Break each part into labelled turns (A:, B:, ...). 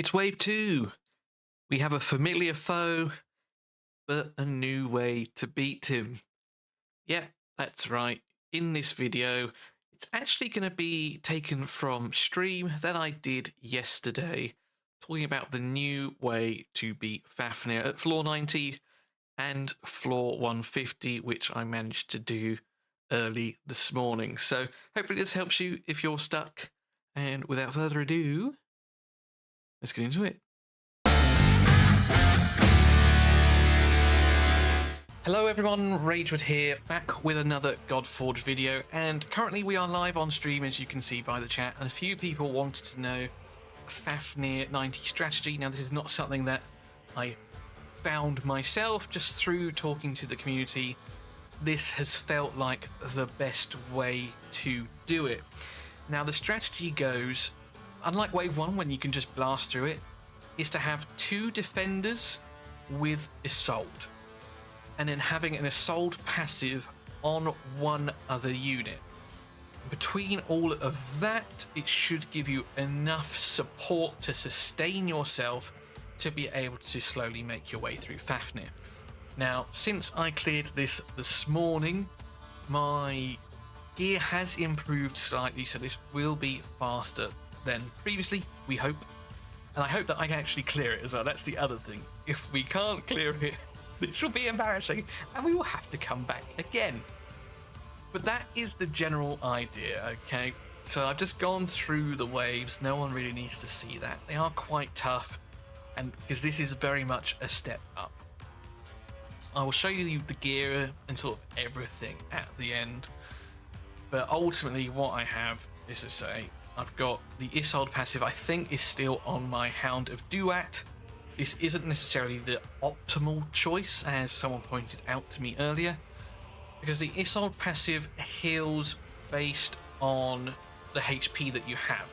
A: It's wave 2. We have a familiar foe, but a new way to beat him. Yeah, that's right. In this video, it's actually going to be taken from stream that I did yesterday, talking about the new way to beat Fafnir at floor 90 and floor 150, which I managed to do early this morning. So hopefully this helps you if you're stuck. And without further ado, let's get into it. Hello everyone, Ragewood here, back with another Godforge video, and currently we are live on stream, as you can see by the chat, and a few people wanted to know Fafnir 90 strategy. Now this is not something that I found myself, just through talking to the community. This has felt like the best way to do it. Now the strategy goes, unlike wave 1 when you can just blast through it, is to have 2 defenders with assault, and then having an assault passive on one other unit. Between all of that, it should give you enough support to sustain yourself to be able to slowly make your way through Fafnir. Now, since I cleared this morning, my gear has improved slightly, so this will be faster than previously, we hope. And I hope that I can actually clear it as well. That's the other thing. If we can't clear it, this will be embarrassing, and we will have to come back again. But that is the general idea, okay? So I've just gone through the waves. No one really needs to see that. They are quite tough, and because this is very much a step up. I will show you the gear and sort of everything at the end. But ultimately what I have is to say, I've got the Isolde passive, I think is still on my Hound of Duat. This isn't necessarily the optimal choice, as someone pointed out to me earlier, because the Isolde passive heals based on the HP that you have.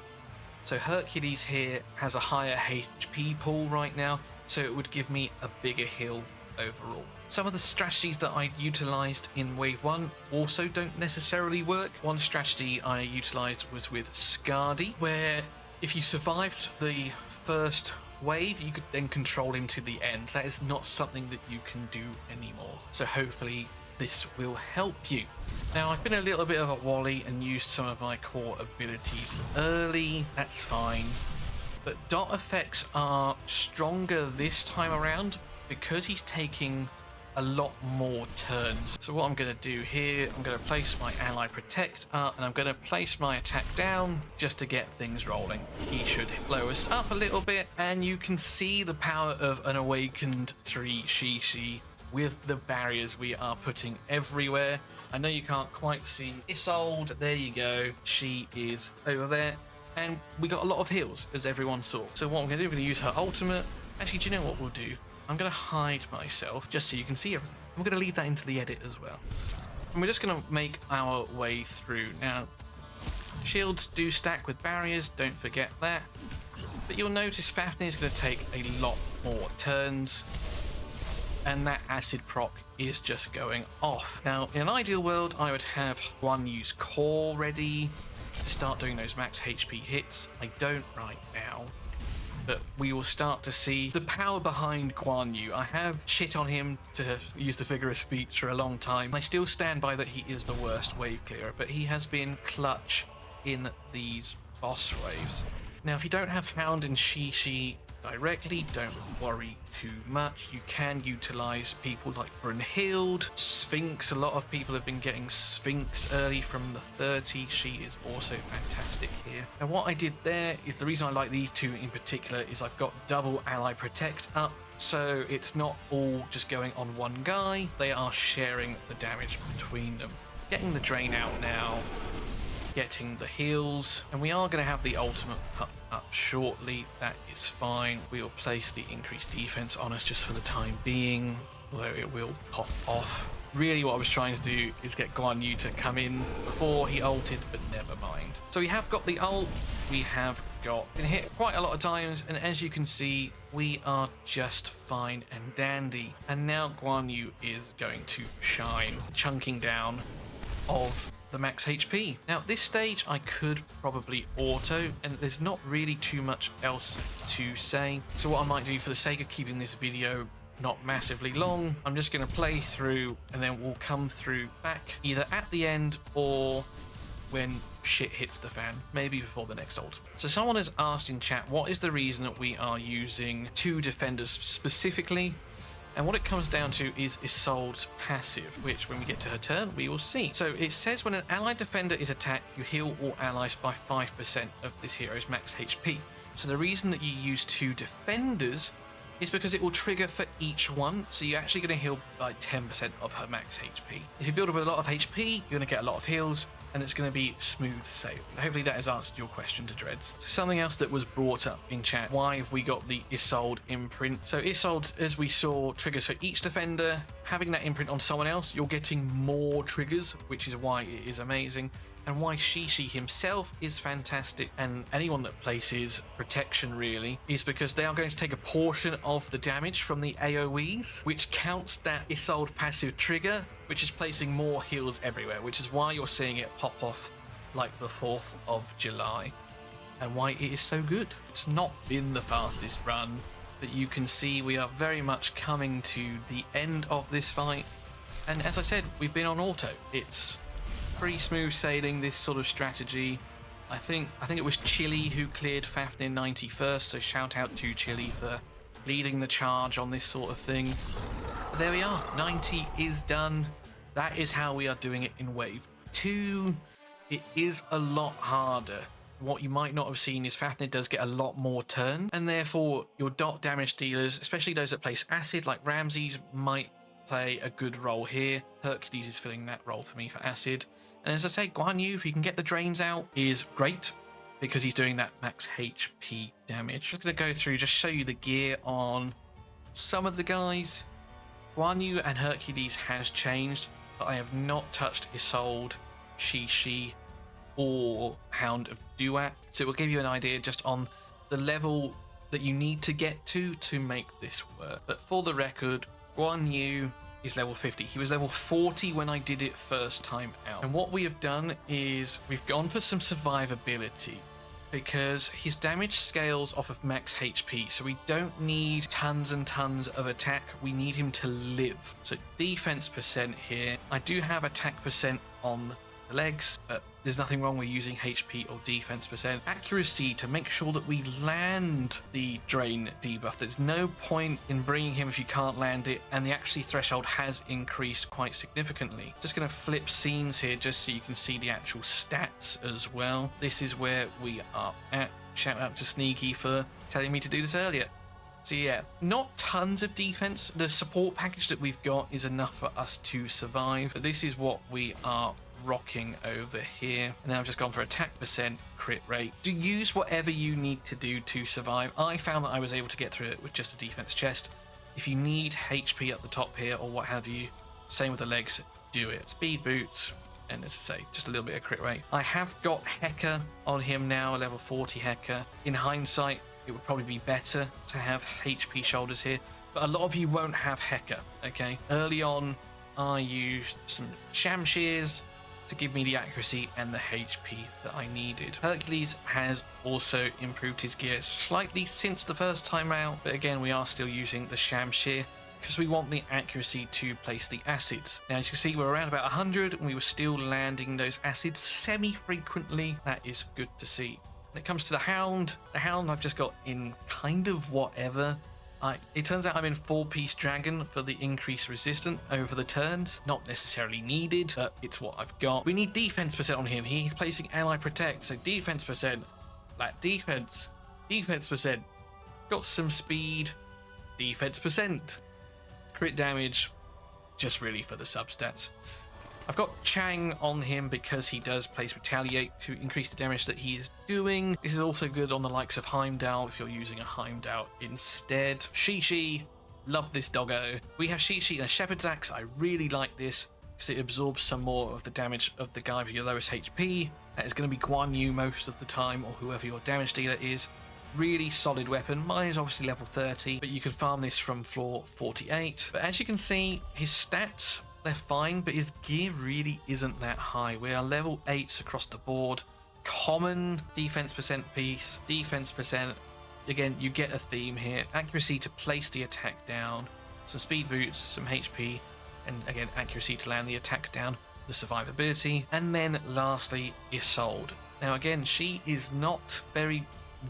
A: So Hercules here has a higher HP pool right now, so it would give me a bigger heal overall. Some of the strategies that I utilised in wave 1 also don't necessarily work. One strategy I utilised was with Skadi, where if you survived the first wave, you could then control him to the end. That is not something that you can do anymore. So hopefully this will help you. Now, I've been a little bit of a wally and used some of my core abilities early. That's fine. But dot effects are stronger this time around because he's taking a lot more turns. So what I'm going to do here, I'm going to place my ally protect up, and I'm going to place my attack down just to get things rolling. He should blow us up a little bit, and you can see the power of an awakened 3 Shishi with the barriers we are putting everywhere. I know you can't quite see Isolde. There you go. She is over there, and we got a lot of heals, as everyone saw. So what I'm going to do, I'm going to use her ultimate. Actually, do you know what we'll do? I'm going to hide myself just so you can see everything. I'm going to leave that into the edit as well. And we're just going to make our way through. Now, shields do stack with barriers, don't forget that. But you'll notice Fafnir is going to take a lot more turns, and that acid proc is just going off. Now, in an ideal world, I would have one use core ready to start doing those max HP hits. I don't right now. But we will start to see the power behind Guan Yu. I have shit on him, to use the figure of speech, for a long time. I still stand by that he is the worst wave clearer, but he has been clutch in these boss waves. Now, if you don't have Hound and Shishi directly, don't worry too much. You can utilize people like Brunhild, Sphinx. A lot of people have been getting Sphinx early from the 30. She is also fantastic here. Now, what I did there is, the reason I like these two in particular is I've got double ally protect up, so it's not all just going on one guy. They are sharing the damage between them. Getting the drain out now, getting the heals, and we are going to have the ultimate pop up shortly. That is fine. We will place the increased defense on us just for the time being, although it will pop off. Really what I was trying to do is get Guan Yu to come in before he ulted, but never mind. So we have got the ult, we have been hit quite a lot of times, and as you can see, we are just fine and dandy. And now Guan Yu is going to shine, chunking down of the max HP. Now at this stage I could probably auto, and there's not really too much else to say. So what I might do, for the sake of keeping this video not massively long, I'm just going to play through and then we'll come through back either at the end or when shit hits the fan, maybe before the next ult. So someone has asked in chat, what is the reason that we are using 2 defenders specifically? And what it comes down to is Isolde's passive, which when we get to her turn, we will see. So it says when an allied defender is attacked, you heal all allies by 5% of this hero's max HP. So the reason that you use 2 defenders is because it will trigger for each one. So you're actually going to heal by 10% of her max HP. If you build up with a lot of HP, you're going to get a lot of heals, and it's going to be smooth sailing. Hopefully that has answered your question to Dreads. So something else that was brought up in chat, why have we got the Isolde imprint? So Isolde, as we saw, triggers for each defender. Having that imprint on someone else, you're getting more triggers, which is why it is amazing. And why Shishi himself is fantastic, and anyone that places protection really, is because they are going to take a portion of the damage from the AoEs, which counts that Isolde passive trigger, which is placing more heals everywhere, which is why you're seeing it pop off like the 4th of July, and why it is so good. It's not been the fastest run, but you can see we are very much coming to the end of this fight, and as I said, we've been on auto. It's pretty smooth sailing, this sort of strategy. I think it was Chili who cleared Fafnir 90 first, so shout out to Chili for leading the charge on this sort of thing. But there we are, 90 is done. That is how we are doing it in wave 2. It is a lot harder. What you might not have seen is Fafnir does get a lot more turn, and therefore your dot damage dealers, especially those that place acid like Ramses, might play a good role here. Hercules is filling that role for me for acid. And as I say, Guan Yu, if he can get the drains out, is great because he's doing that max HP damage. Just going to go through, just show you the gear on some of the guys. Guan Yu and Hercules has changed, but I have not touched Isolde, Shishi, or Hound of Duat. So it will give you an idea just on the level that you need to get to make this work. But for the record, Guan Yu is level 50. He was level 40 when I did it first time out. And what we have done is we've gone for some survivability because his damage scales off of max HP. So we don't need tons and tons of attack. We need him to live. So defense percent here. I do have attack percent on the legs, but there's nothing wrong with using HP or defense percent. Accuracy to make sure that we land the drain debuff. There's no point in bringing him if you can't land it, and the accuracy threshold has increased quite significantly. Just going to flip scenes here just so you can see the actual stats as well. This is where we are at. Shout out to Sneaky for telling me to do this earlier. So yeah, not tons of defense. The support package that we've got is enough for us to survive, but this is what we are rocking over here. And now I've just gone for attack percent, crit rate. Do use whatever you need to do to survive. I found that I was able to get through it with just a defense chest. If you need HP at the top here or what have you, same with the legs, do it. Speed boots, and as I say, just a little bit of crit rate. I have got Heka on him now, a level 40 Heka. In hindsight, it would probably be better to have HP shoulders here, but a lot of you won't have Heka, okay? Early on, I used some Shamshears to give me the accuracy and the HP that I needed. Hercules has also improved his gear slightly since the first time out, but again, we are still using the Shamshear because we want the accuracy to place the acids. Now, as you can see, we're around about 100 and we were still landing those acids semi-frequently. That is good to see. When it comes to the Hound I've just got in kind of whatever. It turns out I'm in 4-piece dragon for the increased resistance over the turns. Not necessarily needed, but it's what I've got. We need defense percent on him. He's placing ally protect, so defense percent, like defense percent. Got some speed, defense percent. Crit damage, just really for the substats. I've got Chang on him because he does place Retaliate to increase the damage that he is doing. This is also good on the likes of Heimdall if you're using a Heimdall instead. Shishi, love this doggo. We have Shishi and a Shepherd's Axe. I really like this because it absorbs some more of the damage of the guy with your lowest HP. That is going to be Guan Yu most of the time, or whoever your damage dealer is. Really solid weapon. Mine is obviously level 30, but you can farm this from floor 48. But as you can see, his stats they're fine, but his gear really isn't that high. We are level 8s across the board. Common defense percent piece, defense percent. Again, you get a theme here. Accuracy to place the attack down, some speed boots, some HP, and again, accuracy to land the attack down, the survivability. And then lastly, Isolde. Now again, she is not very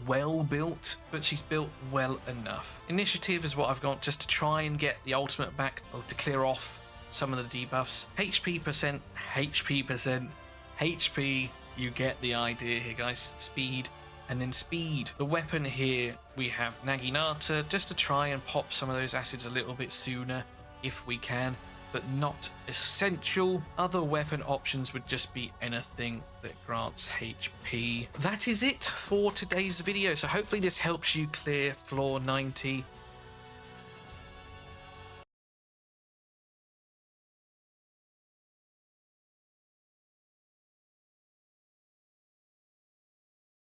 A: well built, but she's built well enough. Initiative is what I've got just to try and get the ultimate back, or to clear off some of the debuffs. HP percent, HP percent, HP, you get the idea here, guys. Speed, and then speed. The weapon here, we have Naginata, just to try and pop some of those acids a little bit sooner if we can, but not essential. Other weapon options would just be anything that grants HP. That is it for today's video. So hopefully this helps you clear floor 90.